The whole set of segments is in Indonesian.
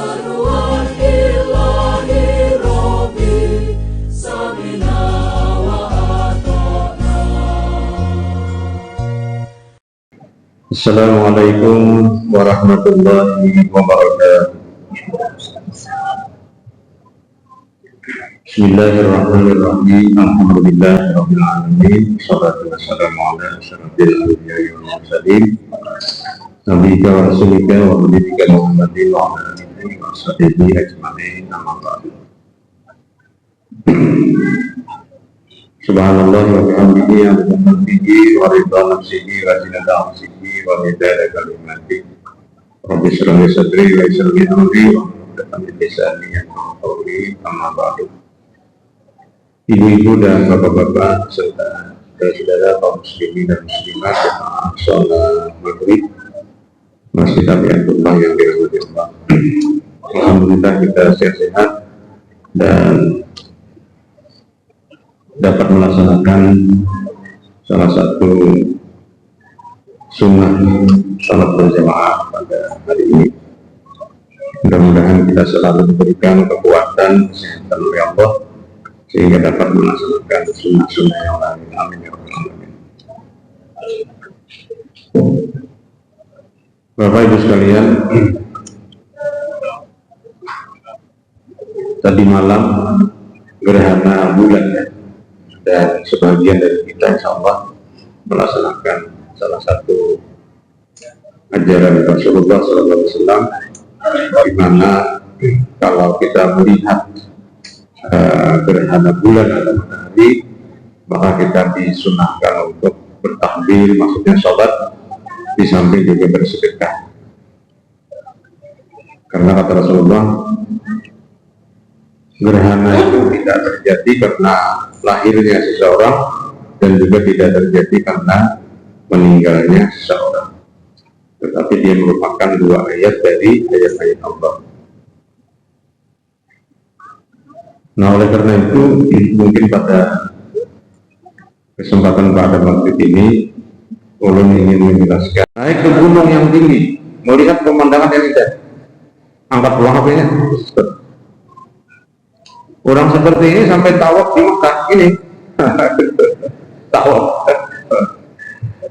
seruan ilahi Rabbi, samina wa ata'na. Assalamualaikum warahmatullahi wabarakatuh. Bismillahirrahmanirrahim. Alhamdulillahirabbil alamin. Shalatu wassalamu ala asyrafil anbiya'i wal mursalin. Nabiyika wa rasulika wa nabiyika Muhammadin wa ala alihi wa sahbihi ajma'in. Amma ba'du. Subhanallah wa bihamdihi wa bihamdihi wa ridha nafsihi wa zinata arsihi wa midada kalimatihi. Rabbi shrah li sadri wa yassir li amri wa hlul min lisani yafqahu qawli. Amma ba'du. Ibu-ibu dan bapak-bapak serta saudara kaum muslimin dan muslimat jemaah sholat maghrib Masjid Abiyatullah yang dirahmati Allah. Alhamdulillah kita sehat-sehat dan dapat melaksanakan salah satu sunnah salat berjamaah pada hari ini. Mudah-mudahan kita selalu diberikan kekuatan kesehatan oleh Allah sehingga dapat melaksanakan sunnah-sunnah yang lain. Amin ya rabbal alamin. Bapak Ibu sekalian, tadi malam gerhana bulan ya, dan sebagian dari kita insya Allah melaksanakan salah satu ajaran Rasulullah SAW, di mana kalau kita melihat gerhana bulan atau matahari, maka kita disunahkan untuk bertakbir, maksudnya sholat, di samping juga bersedekah. Karena kata Rasulullah, gerhana itu tidak terjadi karena lahirnya seseorang dan juga tidak terjadi karena meninggalnya seseorang, tetapi dia merupakan dua ayat dari ayat-ayat Allah. Nah, oleh karena itu mungkin pada kesempatan pada waktu ini ulun ingin menjelaskan naik ke gunung yang tinggi, melihat pemandangan yang indah, angkat buang HP-nya. Orang seperti ini sampai tawaf di Mekah ini. Tawaf.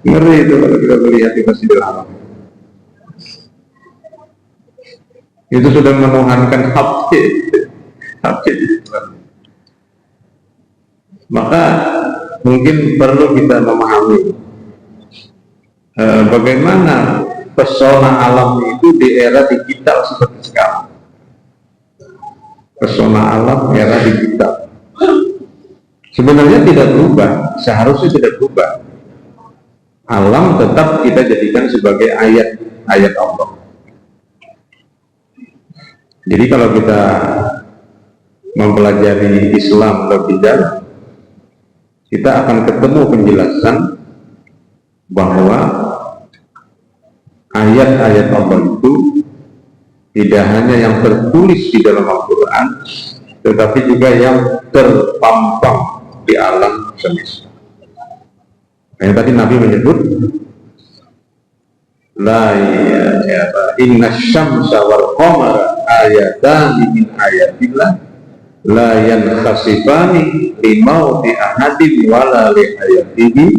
Ngeri itu kalau kita melihat di Masjidil Haram. Itu sudah menuhankan hati. Maka mungkin perlu kita memahami bagaimana pesona alam itu di era digital seperti sekarang. Pesona alam era digital sebenarnya tidak berubah, seharusnya tidak berubah. Alam tetap kita jadikan sebagai ayat-ayat Allah. Jadi kalau kita mempelajari Islam lebih dalam, kita akan ketemu penjelasan bahwa ayat-ayat Allah itu tidak hanya yang tertulis di dalam Al-Quran, tetapi juga yang terpampang di alam semesta. Yang tadi Nabi menyebut, inna syamsa wal qamara ayatani min ayatillah la yankhasifani limauti ahadin wala li hayatihi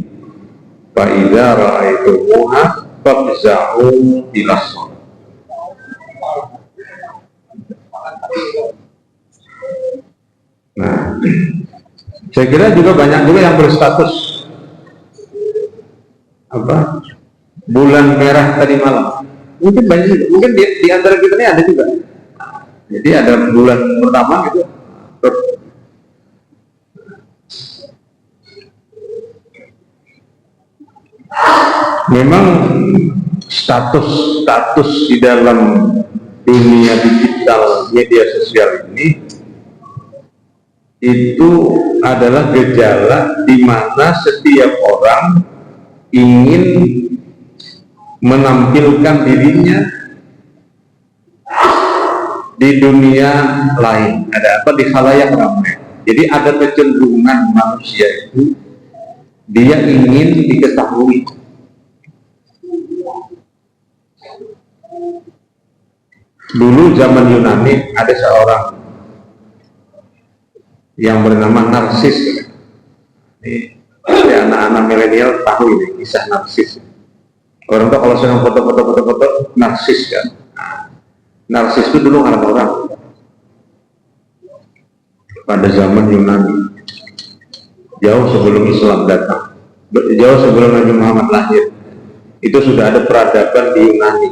fa idza ra'aitumuha fafza'u ila shalah. Nah, saya kira juga banyak juga yang berstatus apa, bulan merah tadi malam. Mungkin banyak, mungkin di antara kita ini ada juga. Jadi ada bulan pertama gitu. Memang status di dalam dunia digital, media sosial ini itu adalah gejala di mana setiap orang ingin menampilkan dirinya di dunia lain. Ada apa? Di khalayak ramai. Jadi ada kecenderungan manusia itu dia ingin diketahui. Dulu zaman Yunani ada seorang yang bernama Narsis. Ini anak-anak milenial tahu ini kisah Narsis. Orang tuh kalau senang foto-foto Narsis kan. Narsis itu dulu orang-orang pada zaman Yunani, jauh sebelum Islam datang, jauh sebelum Nabi Muhammad lahir. Itu sudah ada peradaban di Yunani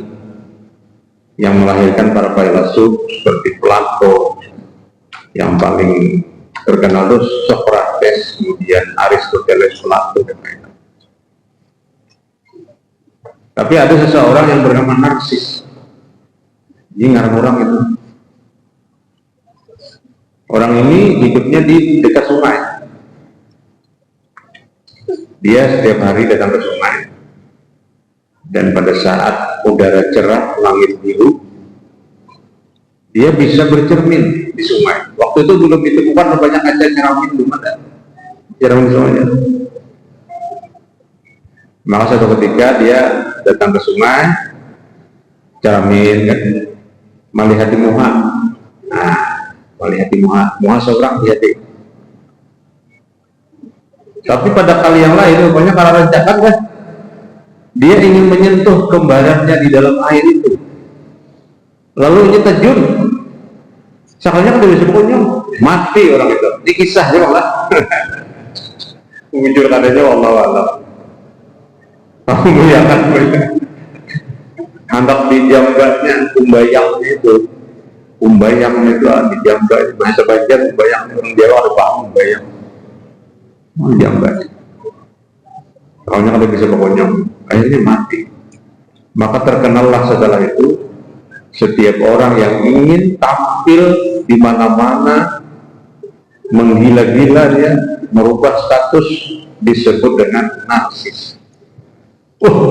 yang melahirkan para filsuf seperti Plato, yang paling terkenal itu Socrates, kemudian Aristoteles, Plato dan lain-lain. Tapi ada seseorang yang bernama Narsis. Ini orang itu. Orang ini hidupnya di dekat sungai. Dia setiap hari datang ke sungai. Dan pada saat udara cerah, langit biru, dia bisa bercermin di sungai. Waktu itu belum ditemukan banyak kaca cermin, belum ada cermin semuanya. Maka suatu ketika dia datang ke sungai, cermin kan, melihat muha. Nah, melihat muha seorang hati. Tapi pada kali yang lain, rupanya kalau rencakan kan, dia ingin menyentuh kembarannya di dalam air itu. Lalu ini terjun. Sakanya kan bisa kunyum, mati orang itu. Dikisah aja malah. Muncul katanya Allah. Kamu ya kan hendak dijambaknya umbayang itu di jambak bahasa Banjar. Umbayang orang Jawa ada paham umbayang. Jambak. Soalnya kalau bisa berkonyong, akhirnya mati. Maka terkenallah setelah itu setiap orang yang ingin tampil di mana-mana, menggila-gila dia, merubah status, disebut dengan narsis.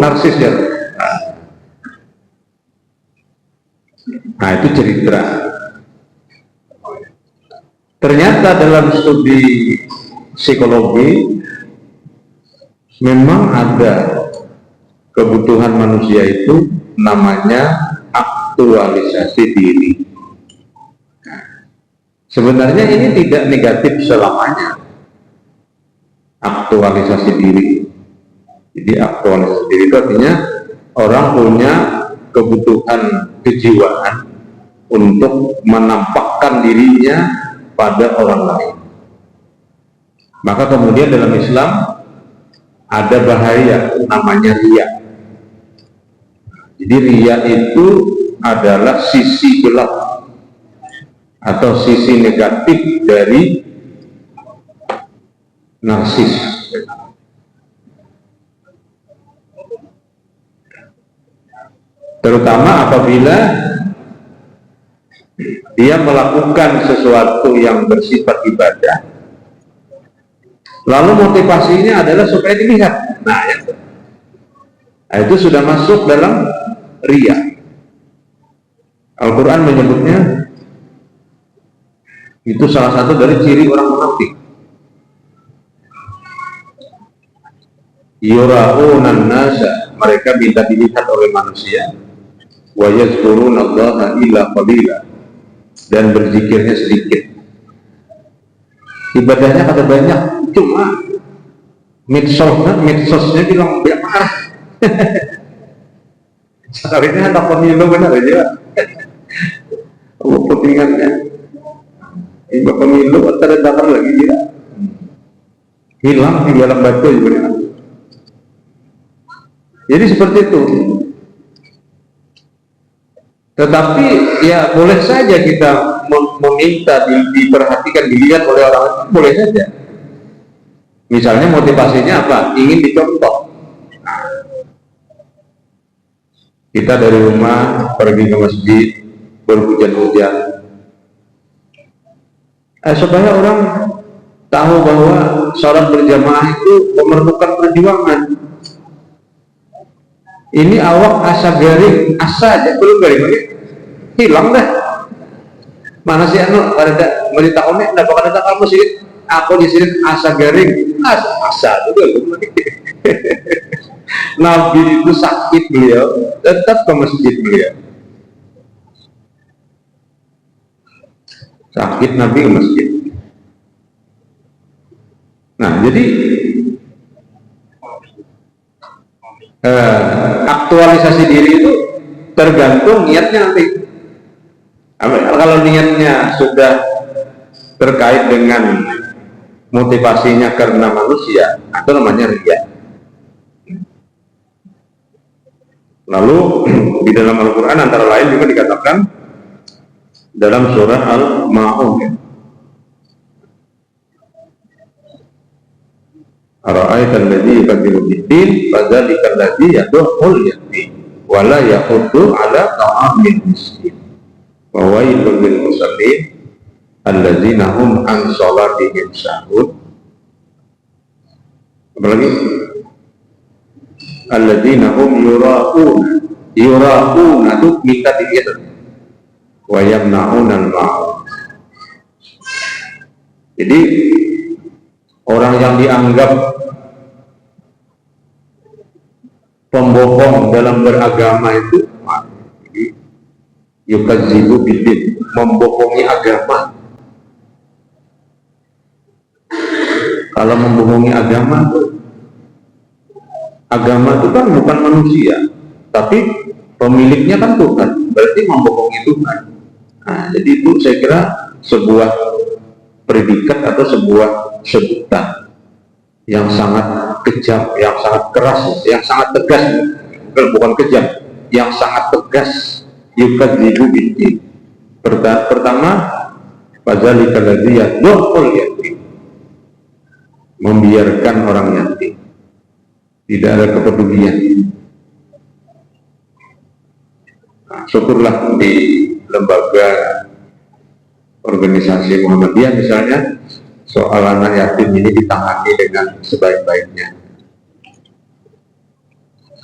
Narsis ya. Nah itu cerita. Ternyata dalam studi psikologi memang ada kebutuhan manusia itu namanya aktualisasi diri. Sebenarnya ini tidak negatif selamanya, aktualisasi diri. Jadi aktualisasi diri itu artinya orang punya kebutuhan kejiwaan untuk menampakkan dirinya pada orang lain. Maka kemudian dalam Islam ada bahaya namanya riya. Jadi riya itu adalah sisi gelap atau sisi negatif dari narsis. Terutama apabila dia melakukan sesuatu yang bersifat ibadah, lalu motivasinya adalah supaya dilihat. Nah, itu sudah masuk dalam riya. Al-Quran menyebutnya itu salah satu dari ciri orang munafik. Yura'unan nasa, mereka minta dilihat oleh manusia. Wa yazkurunallaha illa qalila, dan berzikirnya sedikit. Ibadahnya kata banyak, cuma medsosnya bilang dia marah. Sekarangnya ada pemilu benar aja. Kepentingannya ibu pemilu terdapat lagi dia hilang di dalam batu juga. Jadi seperti itu. Tetapi ya boleh saja kita meminta diperhatikan, dilihat oleh orang lain, boleh saja. Misalnya motivasinya apa? Ingin dicontoh. Kita dari rumah pergi ke masjid berhujan-hujan, supaya orang tahu bahwa sholat berjamaah itu memerlukan perjuangan. Ini awak asa garing, asa aja belum garing lagi, hilang dah. Mana sih anu pada berita onek, nggak bakal datang kamu sih? Aku di sini asa garing, asa itu. Nabi itu sakit beliau, tetap ke masjid beliau. sakit Nabi ke masjid. Nah, jadi aktualisasi diri itu tergantung niatnya nanti. Kalau niatnya sudah terkait dengan motivasinya karena manusia, itu namanya riya. Lalu di dalam Al-Quran antara lain juga dikatakan dalam surah Al-Ma'un, ara'aital ladzi yukadzibu bid-din fadzalika alladzi yad'ul yatim wa la yahuddu 'ala ta'amil miskin wa wailul lil musallin alladzina hum an shalatihim sahun. Apalagi alladzina hum yura'una itu minta dikit wa yamna'una al-ma'ruf. Jadi orang yang dianggap pembohong dalam beragama itu yukadzibu bid-din, membohongi agama. Kalau membohongi agama itu kan bukan manusia, tapi pemiliknya kan Tuhan, berarti membohongi Tuhan. Nah, jadi itu saya kira sebuah predikat atau sebuah sebutan yang sangat kejam, yang sangat keras, yang sangat tegas, bukan kejam, yang sangat tegas. Yukadzibu bid-din. Pertama, fadzalika alladzi yad'ul yatim, membiarkan orang yatim, tidak ada kepedulian. Nah, syukurlah di lembaga organisasi Muhammadiyah misalnya, soal anak yatim ini ditangani dengan sebaik-baiknya.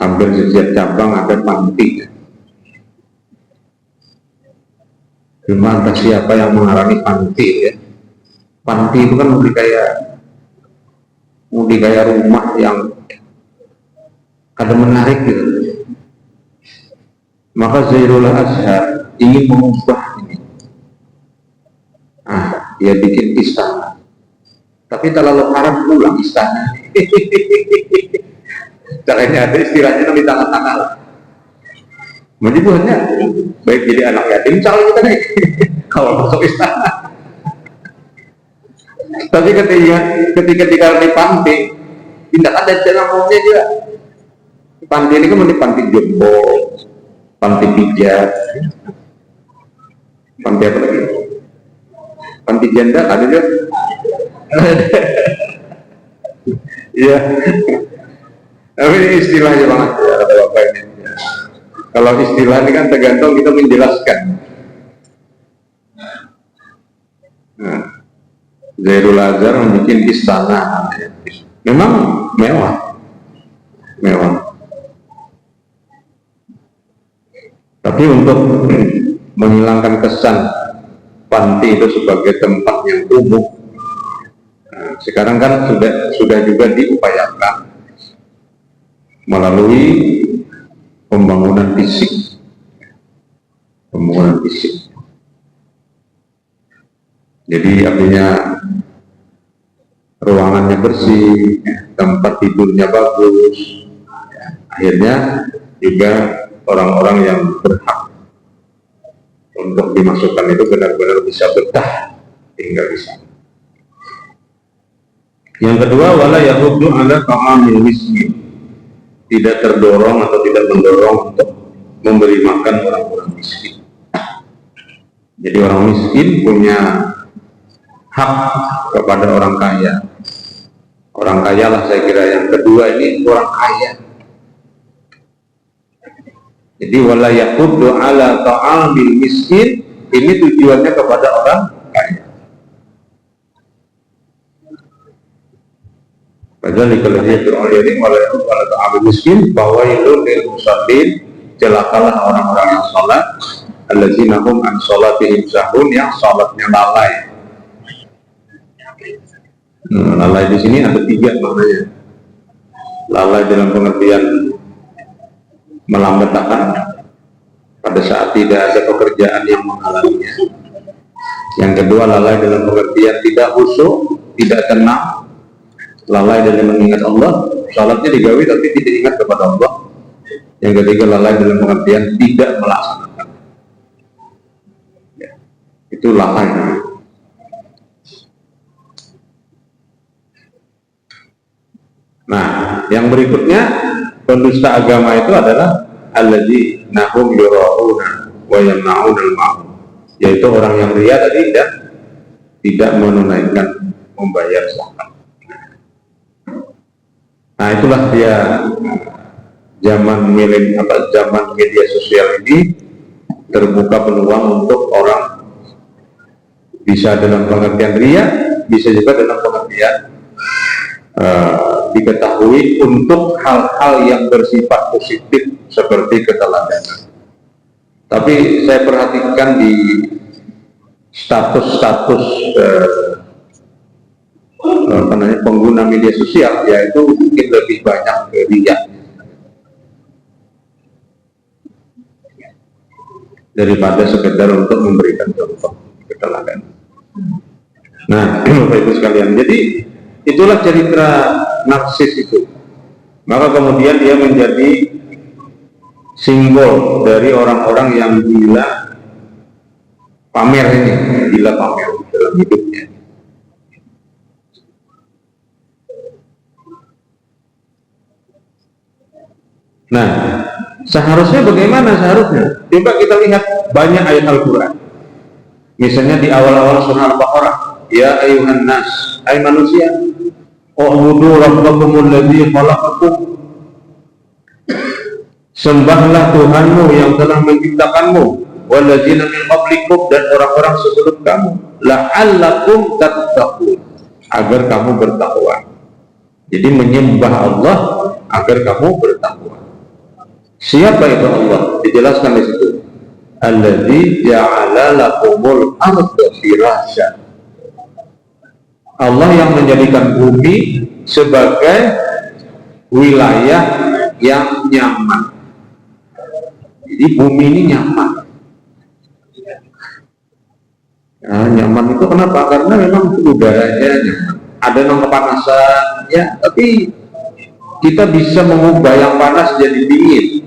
Hampir setiap cabang ada panti. Cuma entah siapa yang mengalami panti ya. Panti itu kan mungkin kayak rumah yang ada menarik gitu. Maka Zairul Azhar ingin mengubah ini. Dia bikin istana, tapi terlalu haram pulang istana. Caranya ada istilahnya di tangan-tangan. Menyebutnya baik jadi anak yatim calon kita nih kalau masuk istana. Tapi ketika di panti tidak ada jalan umumnya juga. Panti ini kan di panti jombo, panti pijat, panti apa lagi? Panti janda ada juga. Iya. Tapi ini istilahnya banget ya kata bapak ini. Kalau istilah ini kan tergantung kita menjelaskan. Nah, Zairul Azhar membuat istana, memang mewah. Tapi untuk menghilangkan kesan panti itu sebagai tempat yang umum, nah, sekarang kan sudah juga diupayakan melalui pembangunan fisik. Jadi artinya ruangannya bersih, tempat tidurnya bagus. Akhirnya juga orang-orang yang berhak untuk dimasukkan itu benar-benar bisa betah tinggal di sana. Yang kedua, wala yahuddu ala ta'amil miskin, tidak terdorong atau tidak mendorong untuk memberi makan orang-orang miskin. Jadi orang miskin punya hak kepada orang kaya. Orang kaya lah saya kira yang kedua ini orang kaya. Jadi wala yahuddu ala ta'amil miskin, ini tujuannya kepada orang kaya. Padahal kalau dia beroleh wala yahuddu ala ta'amil miskin, fawailun lil musallin, celakalah orang-orang yang salat, allazina hum an salatihim sahun, yang salatnya lalai. Lalai di sini ada tiga maknanya. Lalai dalam pengertian melambatkan pada saat tidak ada pekerjaan yang menghalanginya. Yang Yang kedua, lalai dalam pengertian tidak khusyuk, tidak tenang, lalai dalam mengingat Allah, salatnya digawe tapi tidak ingat kepada Allah. Yang ketiga, lalai dalam pengertian tidak melaksanakan. Ya, itu lalai. Nah, yang berikutnya pendusta agama itu adalah alladzi nahum yura'una wa yamna'una al-ma'ruf, yaitu orang yang ria tadi tidak menunaikan membayar zakat. Nah, itulah dia zaman media sosial ini terbuka peluang untuk orang bisa dalam pengertian ria, bisa juga dalam pengertian diketahui untuk hal-hal yang bersifat positif seperti keteladanan. Tapi saya perhatikan di status-status pengguna media sosial, yaitu mungkin lebih banyak ria daripada sekedar untuk memberikan contoh keteladanan. Nah, Bapak Ibu sekalian, jadi itulah cerita narsis itu. Maka kemudian dia menjadi simbol dari orang-orang yang gila pamer ini, gila pamer dalam hidupnya. Nah, seharusnya bagaimana seharusnya? Coba kita lihat banyak ayat Al-Quran. Misalnya di awal-awal surah Al-Baqarah, ya ayuhan nas, hai manusia, u'budu rabbakumul ladzi khalaqakum, sembahlah Tuhanmu yang telah menciptakanmu, walladzina min qablikum, dan orang-orang sebelum kamu, la'allakum tattaqun, agar kamu bertakwa. Jadi menyembah Allah agar kamu bertakwa. Siapa itu Allah? Dijelaskan di situ. Alladzi ja'ala lakumul arda firasya. Allah yang menjadikan bumi sebagai wilayah yang nyaman. Jadi bumi ini nyaman. Nah, nyaman itu kenapa? Karena memang udaranya nyaman. Ada yang kepanasan, ya, tapi kita bisa mengubah yang panas jadi dingin.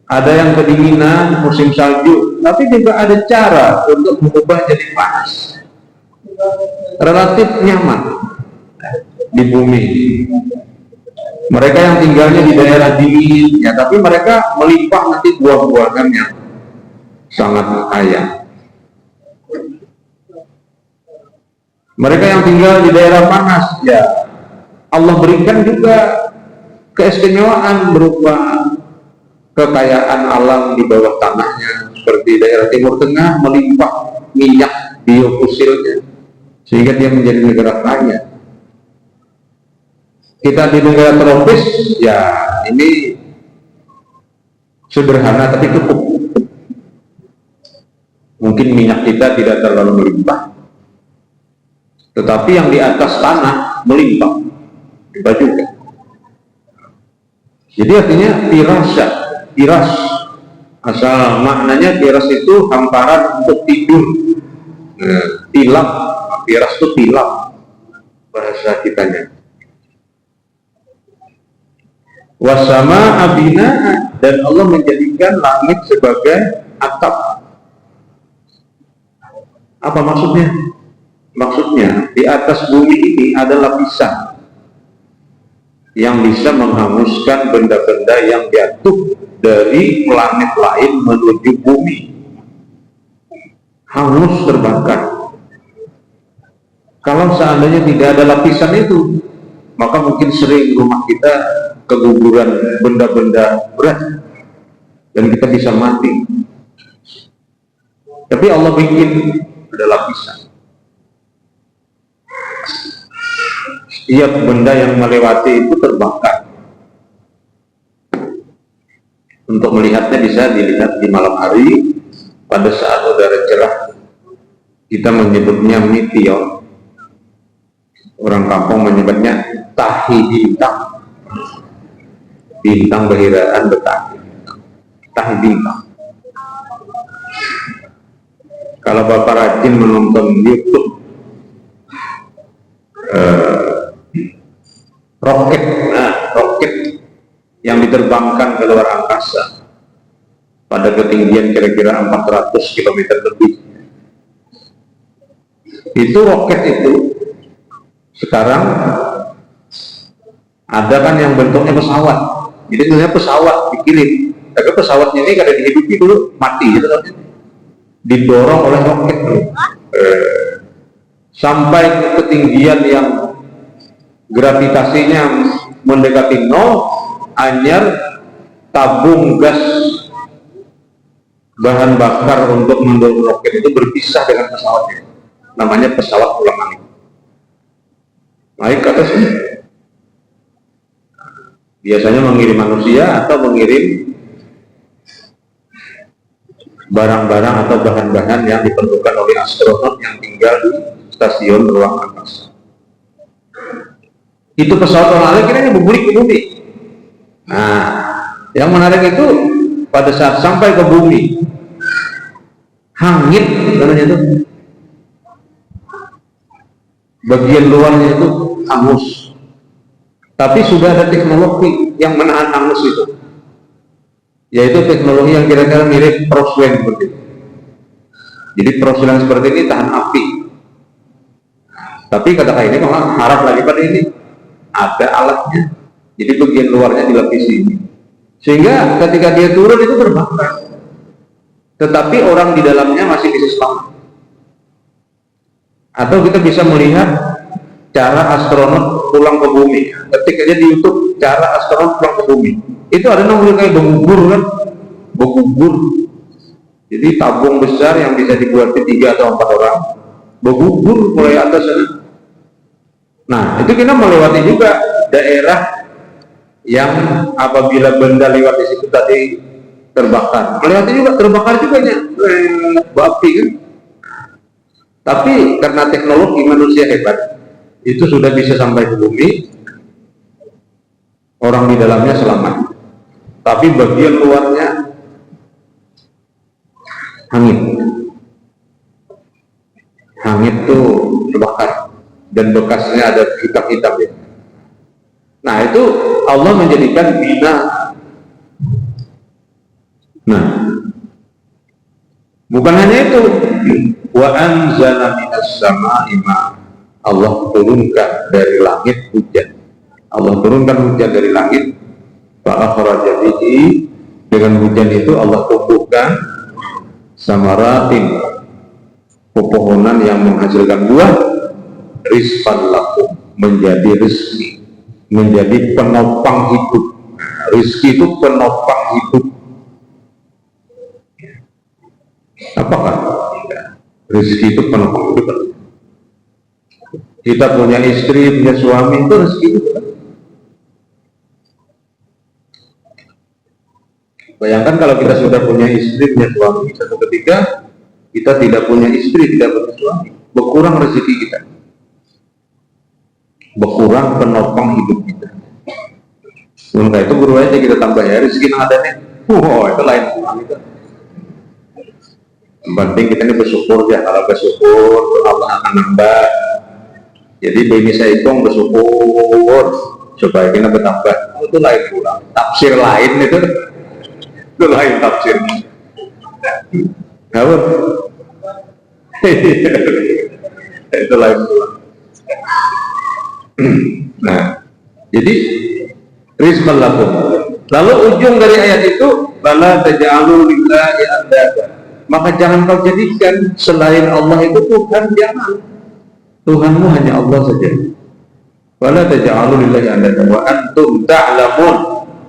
Ada yang kedinginan, musim salju, tapi juga ada cara untuk mengubah jadi panas. Relatif nyaman di bumi. Mereka yang tinggalnya di daerah dingin, ya, tapi mereka melimpah nanti buah-buahan yang sangat kaya. Mereka yang tinggal di daerah panas, ya, Allah berikan juga keistimewaan berupa kekayaan alam di bawah tanahnya, seperti daerah Timur Tengah melimpah minyak biofosilnya, sehingga dia menjadi negara kaya. Kita di negara tropis, ya, ini sederhana tapi cukup. Mungkin minyak kita tidak terlalu melimpah, tetapi yang di atas tanah melimpah juga. Jadi artinya firas, asal maknanya firas itu hamparan untuk tidur. Tilap, firas itu tilap bahasa kitanya. Wasama abina, dan Allah menjadikan langit sebagai atap. Apa maksudnya? Maksudnya di atas bumi ini ada lapisan yang bisa menghanguskan benda-benda yang jatuh dari planet lain menuju bumi. Hangus, terbakar. Kalau seandainya tidak ada lapisan itu, maka mungkin sering rumah kita keguguran benda-benda berat dan kita bisa mati. Tapi Allah bikin ada lapisan. Setiap benda yang melewati itu terbakar. Untuk melihatnya bisa dilihat di malam hari pada saat udara cerah. Kita menyebutnya meteor. Orang kampung menyebutnya tahi bintang. Bintang berhiraan bertahi. Tahi bintang. Kalau Bapak rajin menonton YouTube roket, roket yang diterbangkan ke luar angkasa pada ketinggian kira-kira 400 km lebih. Itu roket itu sekarang ada kan yang bentuknya pesawat. Jadi sebenarnya pesawat dikirim, tapi pesawatnya ini kada dihidupi dulu, mati gitu kan. Didorong oleh roket dulu. Sampai ke ketinggian yang gravitasinya mendekati nol, anyar tabung gas bahan bakar untuk mendorong roket itu berpisah dengan pesawatnya. Namanya pesawat ulang-alik. Naik ke atas ini. Biasanya mengirim manusia atau mengirim barang-barang atau bahan-bahan yang diperlukan oleh astronot yang tinggal di stasiun ruang angkasa. Itu pesawat ulang-alik kiranya berguling ke bumi. Nah, yang menarik itu pada saat sampai ke bumi, hangit namanya itu. Bagian luarnya itu hangus, tapi sudah ada teknologi yang menahan hangus itu, yaitu teknologi yang kira-kira mirip proslen seperti itu. Jadi proslen seperti ini tahan api, tapi katakan ini memang harap lagi pada ini ada alatnya, jadi bagian luarnya dilapisi ini, sehingga ketika dia turun itu terbakar, tetapi orang di dalamnya masih bisa selamat. Atau kita bisa melihat cara astronot pulang ke bumi. Ketik aja di YouTube cara astronot pulang ke bumi. Itu ada namanya kayak bergugur kan, bergugur. Jadi tabung besar yang bisa dibuat 3 atau 4 orang bergugur mulai atas sana. Nah, itu kita melewati juga daerah yang apabila benda lewat di situ tadi terbakar. Melewati juga terbakar juga nya, api kan. Tapi karena teknologi manusia hebat, itu sudah bisa sampai ke bumi, orang di dalamnya selamat. Tapi bagian luarnya hangit. Hangit itu terbakar dan bekasnya ada hitam-hitam ya. Nah itu Allah menjadikan bina. Nah, bukan hanya itu. Wa anzala minas sama'i ma. Allah turunkan dari langit hujan. Allah turunkan hujan dari langit. Fa akhraja bihi, dengan hujan itu Allah tumbuhkan samaratin, pepohonan yang menghasilkan buah, rizqan lakum, menjadi rezeki, menjadi penopang hidup. Rezeki itu penopang hidup. Apakah rezeki itu penopang hidup? Kita punya istri, punya suami, itu rezeki itu. Bayangkan kalau kita sudah punya istri, punya suami, satu ketika kita tidak punya istri, tidak punya suami, berkurang rezeki kita, berkurang penopang hidup kita. Maka itu guru aja kita tambah ya rezeki yang ada nih. Itu lain itu. Yang penting kita ini bersyukur ya, kalau bersyukur Allah akan nambah. Jadi bagi saya itu bersyukur supaya kita bertambah. Itu lain pula, tafsir lain itu lain tafsir. Ngawur. Itu lain pula. Nah, jadi rizqan lakum. Lalu ujung dari ayat itu, bala taj'alu lillahi andada. Maka jangan kau jadikan selain Allah itu Tuhan, jangan. Tuhanmu hanya Allah saja. Wala taj'alu lillahi andada wa antum ta'lamun.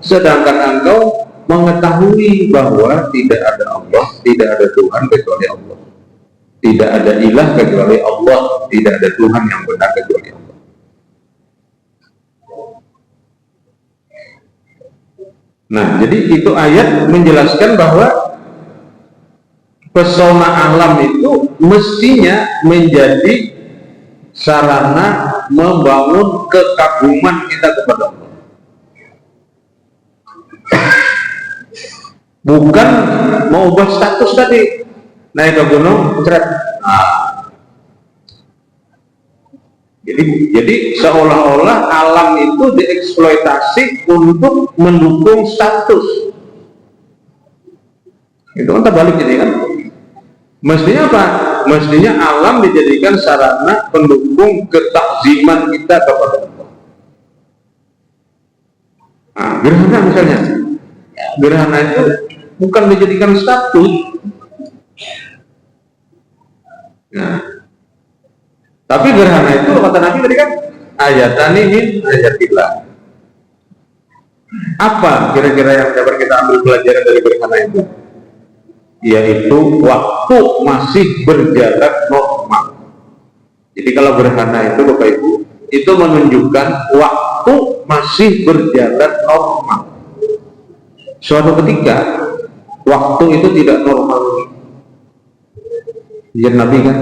Sedangkan engkau mengetahui bahwa tidak ada Allah, tidak ada Tuhan kecuali Allah. Tidak ada ilah kecuali Allah, tidak ada Tuhan yang benar kecuali Allah. Nah, jadi itu ayat menjelaskan bahwa pesona alam itu mestinya menjadi sarana membangun kekaguman kita kepada Allah. Bukan mengubah status tadi. naik ke gunung, ceret. Nah, jadi seolah-olah alam itu dieksploitasi untuk mendukung status. Itu kan terbalik jadi kan. Mestinya apa? Mestinya alam dijadikan sarana pendukung ketakziman kita kepada Allah. Nah, gerhana misalnya, gerhana itu bukan dijadikan status. Nah, tapi gerhana itu kata Nabi tadi kan ayatani min ayatillah. Apa kira-kira yang dapat kita ambil pelajaran dari gerhana itu? Yaitu waktu masih berjalan normal. Jadi kalau gerhana itu Bapak Ibu, itu menunjukkan waktu masih berjalan normal. Suatu ketika waktu itu tidak normal. Ya Nabi kan,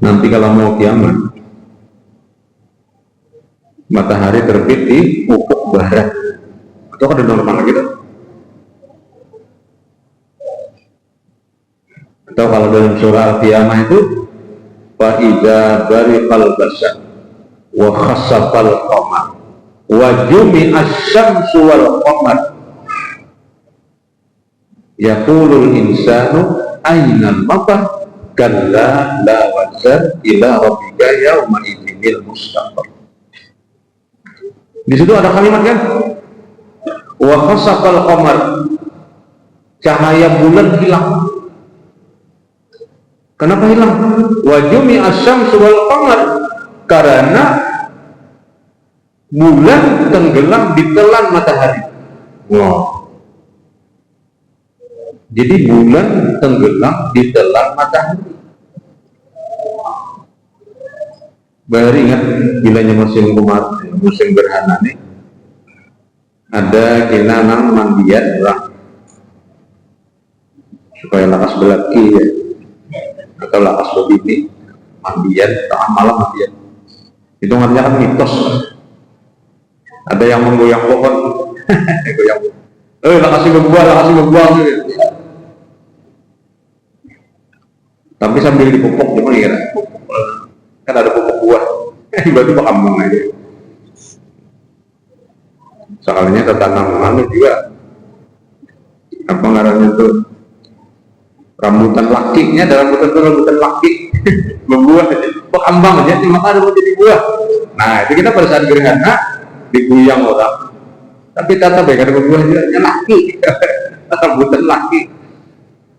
nanti kalau mau kiamat, matahari terbit di ufuk barat, itu kan udah normal gitu. Atau kalau dalam surah Al-Qiyamah itu fa idza bariqal basar wa khassafal qamar wa jumi'asy syamsu wal qamar yaqulul insanu ainal mafar kalla la wazar ila rabbika yauma idzil mustaqar. Di situ ada kalimat kan, wa khasafal qamar, cahaya bulan hilang. Kenapa hilang? Wa jumi'asy syamsu wal qamar, karena bulan tenggelam ditelan matahari. Wow. Jadi bulan tenggelam ditelan matahari. Baru ingat bilanya musim kemarin, musim gerhana nih, ada kinanang mandian orang supaya lakas belaki ya, atau lakas berbini mandian, tengah malam mandian. Itu artinya kan mitos. Ada yang menggoyang pohon, goyang. Lakasih berbuah gitu. Tapi sambil dipupuk, cuma ya kan ada pupuk buah, tiba-tiba kambang aja. Soalnya tertanam anu juga, apa ngarannya tuh, rambutan lakinya, ada rambutan laki, berbuah aja, kok kambang aja, maka ada jadi buah. Nah itu kita pada saat gerhana diguyang orang, tapi tetap baik ada berbuah juga, laki, rambutan laki.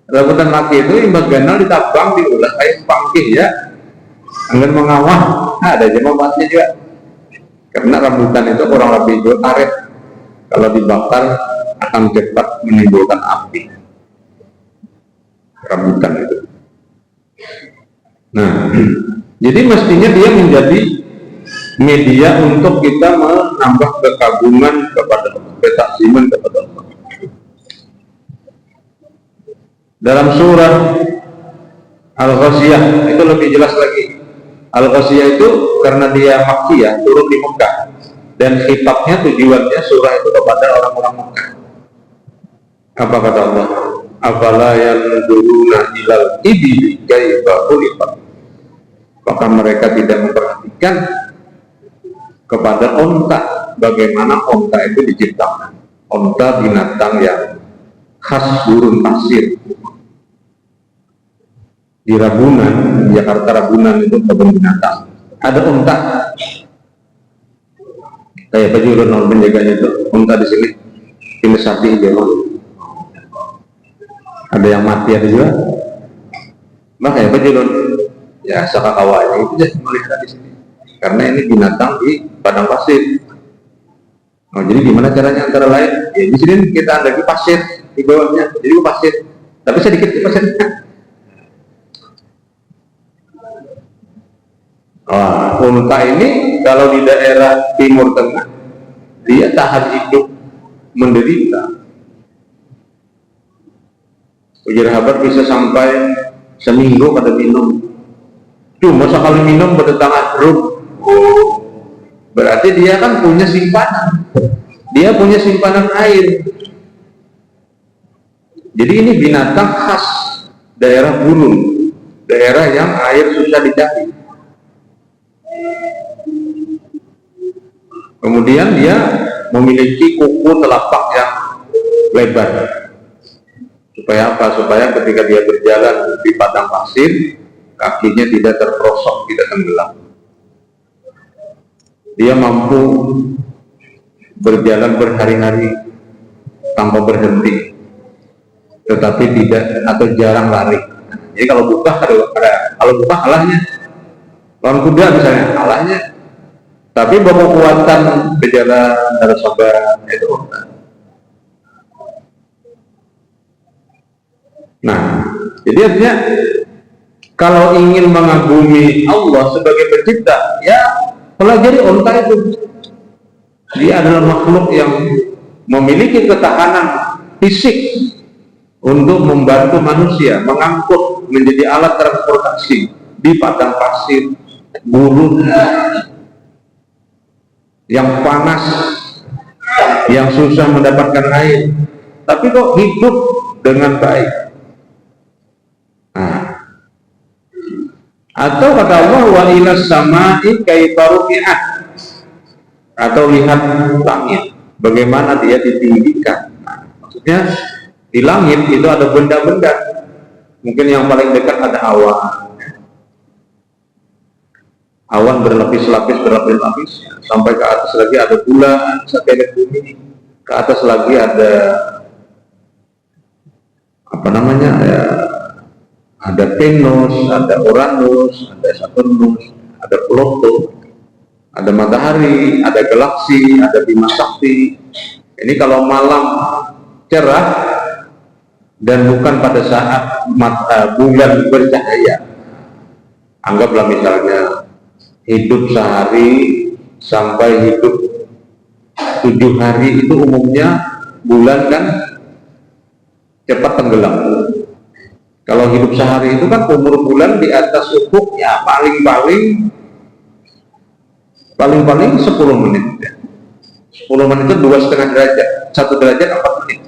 Rambutan laki itu imbagana ditabang, diolah kayak pangkih ya, angin mengawah. Nah, ada jemaah bahasnya juga, karena rambutan itu kurang lebih karet, kalau dibakar akan cepat menimbulkan api rambutan itu. Nah, jadi mestinya dia menjadi media untuk kita menambah kekaguman kepada Allah, ketaksiman kepada Allah. Dalam surah Al-Ghasyiyah itu lebih jelas lagi. Al-Ghasyiyah itu karena dia Makkiyah, turun di Mekah, dan khitabnya, tujuannya surah itu kepada orang-orang Mekah. Apa kata Allah? Afala yanzuruna ilal ibili kaifa khuliqat. Apakah mereka tidak memperhatikan kepada onta, bagaimana onta itu diciptakan? Onta binatang yang khas gurun pasir. Di Ragunan, Jakarta Ragunan itu kebun binatang. Ada unta, kayak pejulun orang penjaganya itu, unta di sini, pilih sapi jalan. Ada yang mati ada juga. Makanya pejulun, ya sakakawanya itu jadi melihara di sini, karena ini binatang di padang pasir. Oh, jadi gimana caranya antara lain? Ya di sini kita ada di pasir di bawahnya, jadi pasir, tapi sedikit di pasirnya. Wah, unta ini kalau di daerah Timur Tengah dia tahan hidup menderita. Ujar habar bisa sampai seminggu pada minum. Cuma sekali minum bertetangga rum. Berarti dia kan punya simpanan. Dia punya simpanan air. Jadi ini binatang khas daerah gurun, daerah yang air susah dicari. Kemudian dia memiliki kuku telapak yang lebar. Supaya apa? Supaya ketika dia berjalan di padang pasir, kakinya tidak terperosok, tidak tenggelam. Dia mampu berjalan berhari-hari tanpa berhenti, tetapi tidak atau jarang lari. Jadi kalau buka kalahnya. Lawan kuda misalnya kalahnya. Tapi bawa kekuatan berjalan harus sabar itu. Nah, jadi artinya kalau ingin mengagumi Allah sebagai pencipta, ya pelajari unta itu. Dia adalah makhluk yang memiliki ketahanan fisik untuk membantu manusia mengangkut menjadi alat transportasi di padang pasir, gurun, yang panas, yang susah mendapatkan air, tapi kok hidup dengan baik. Nah, atau kata Allah, wa ilas samai kaifa rufi'at, atau lihat langit, bagaimana dia ditinggikan. Nah, maksudnya di langit itu ada benda-benda, mungkin yang paling dekat ada awan berlapis-lapis, sampai ke atas lagi ada bulan, satelit bumi, ke atas lagi ada apa namanya ya, ada Venus, ada Uranus, ada Saturnus, ada Pluto, ada matahari, ada galaksi, ada Bima Sakti. Ini kalau malam cerah dan bukan pada saat bulan bercahaya. Anggaplah misalnya hidup sehari sampai hidup 7 hari itu umumnya bulan kan cepat tenggelam. Kalau hidup sehari itu kan umur bulan di atas ufuk ya paling-paling 10 menit. 10 menit itu 2,5 derajat, 1 derajat 4 menit.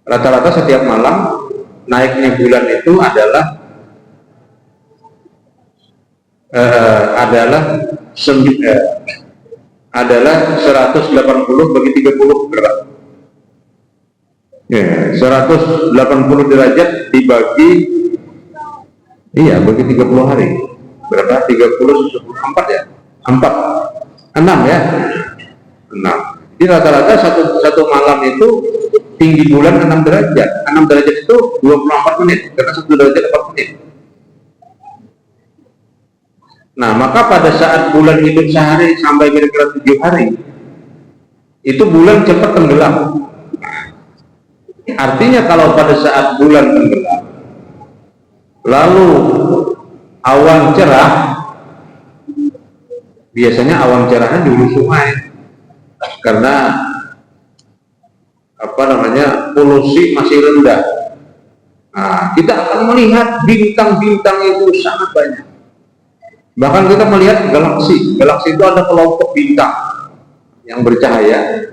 Rata-rata setiap malam naiknya bulan itu adalah 180 bagi 30 berapa? Ya, 180 derajat dibagi bagi 30 hari. Berapa? 30 4 ya? 6 ya? 6. Jadi rata-rata satu malam itu tinggi bulan 6 derajat. 6 derajat itu 24 menit, karena 1 derajat 4 menit. Nah, maka pada saat bulan hidup sehari sampai kira-kira 7 hari, itu bulan cepat tenggelam. Artinya kalau pada saat bulan tenggelam, lalu awan cerah, biasanya awan cerahnya di hulu sungai, karena polusi masih rendah. Nah, kita akan melihat bintang-bintang itu sangat banyak. Bahkan kita melihat galaksi. Galaksi itu ada kelompok bintang yang bercahaya.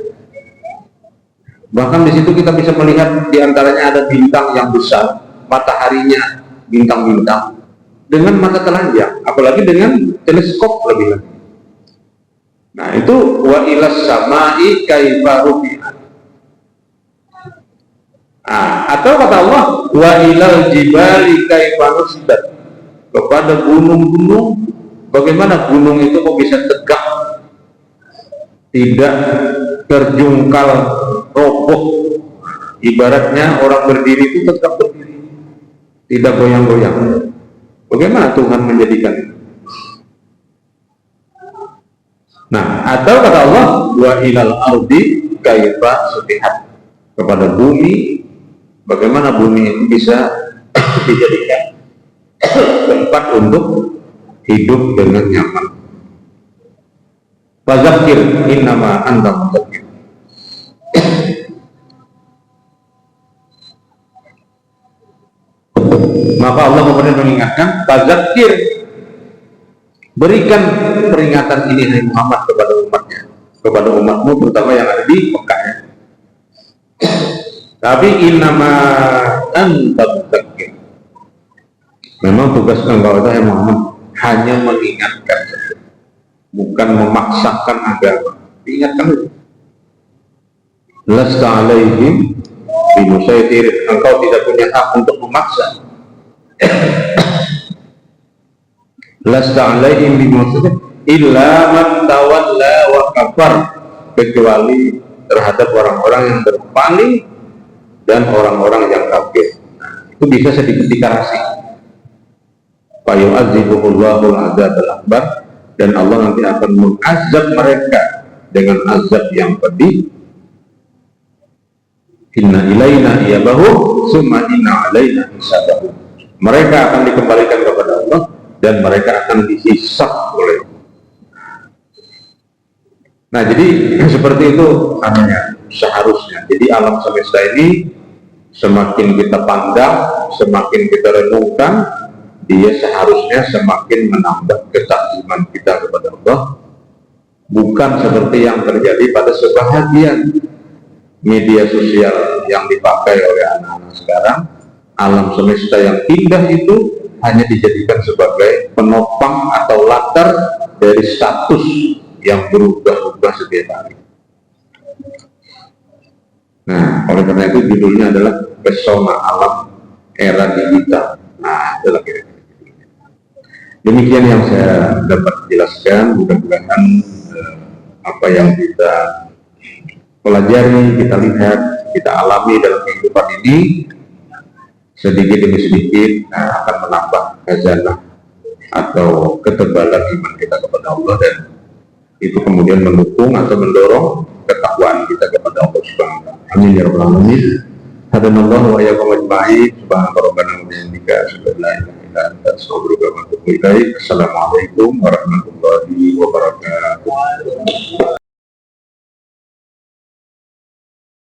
Bahkan di situ kita bisa melihat diantaranya ada bintang yang besar, mataharinya bintang-bintang dengan mata telanjang, apalagi dengan teleskop lebih lagi. Nah, itu wa ilas samai kaifa rufi'at. Atau kata Allah, wa ilal jibali kaifa nusibat, kepada gunung-gunung, bagaimana gunung itu kok bisa tegak, tidak terjungkal, roboh. Ibaratnya orang berdiri itu tetap berdiri, tidak goyang-goyang. Bagaimana Tuhan menjadikan itu? Nah, atau kata Allah, wa ilal ardi kaifa sutihat, kepada bumi, bagaimana bumi itu bisa dijadikan tempat untuk hidup dengan nyaman. Fadzakir innama anta mudzakir. Maka Allah kemudian mengingatkan, fadzakir, berikan peringatan ini hai Muhammad kepada umatnya, kepada umatmu terutama yang ada di Mekah. Tapi innama anta mudzakir. Memang tugas engkau itu Muhammad hanya mengingatkan, bukan memaksakan agama. Diingatkan itu. Lasta alaihim bimusaitir. Engkau tidak punya hak untuk memaksa. Lasta alaihim bimusaitir illa man tawalla wa kafar, kecuali terhadap orang-orang yang berpaling dan orang-orang yang kafir. Itu bisa sedikit dikasih. Fayu'adzibuhullahu al-'adzabal akbar, dan Allah nanti akan mengazab mereka dengan azab yang pedih. Inna ilaina iyabahum summa inna alaina hisabahum. Mereka akan dikembalikan kepada Allah dan mereka akan dihisab oleh Allah. Nah, jadi seperti itu namanya seharusnya. Jadi alam semesta ini semakin kita pandang, semakin kita renungkan, dia seharusnya semakin menambah ketakwaan kita kepada Allah. Bukan seperti yang terjadi pada sebahagian media sosial yang dipakai oleh anak-anak sekarang. Alam semesta yang indah itu hanya dijadikan sebagai penopang atau latar dari status yang berubah-ubah setiap hari. Nah, oleh karena itu judulnya adalah Pesona Alam Era Digital. Nah, itulah kira-kira. Demikian yang saya dapat jelaskan. Mudah-mudahan apa yang kita pelajari, kita lihat, kita alami dalam kehidupan ini sedikit demi sedikit akan menambah khazanah atau ketebalan iman kita kepada Allah, dan itu kemudian mendukung atau mendorong ketakwaan kita kepada Allah Subhanahu wa taala. Amin ya rabbal alamin. Hadanallahu wa iyyakum ajma'in. Subhanaka rabbana wa bihamdika asyhadu an la ilaha illa anta astaghfiruka wa atubu ilaik. Assalamualaikum warahmatullahi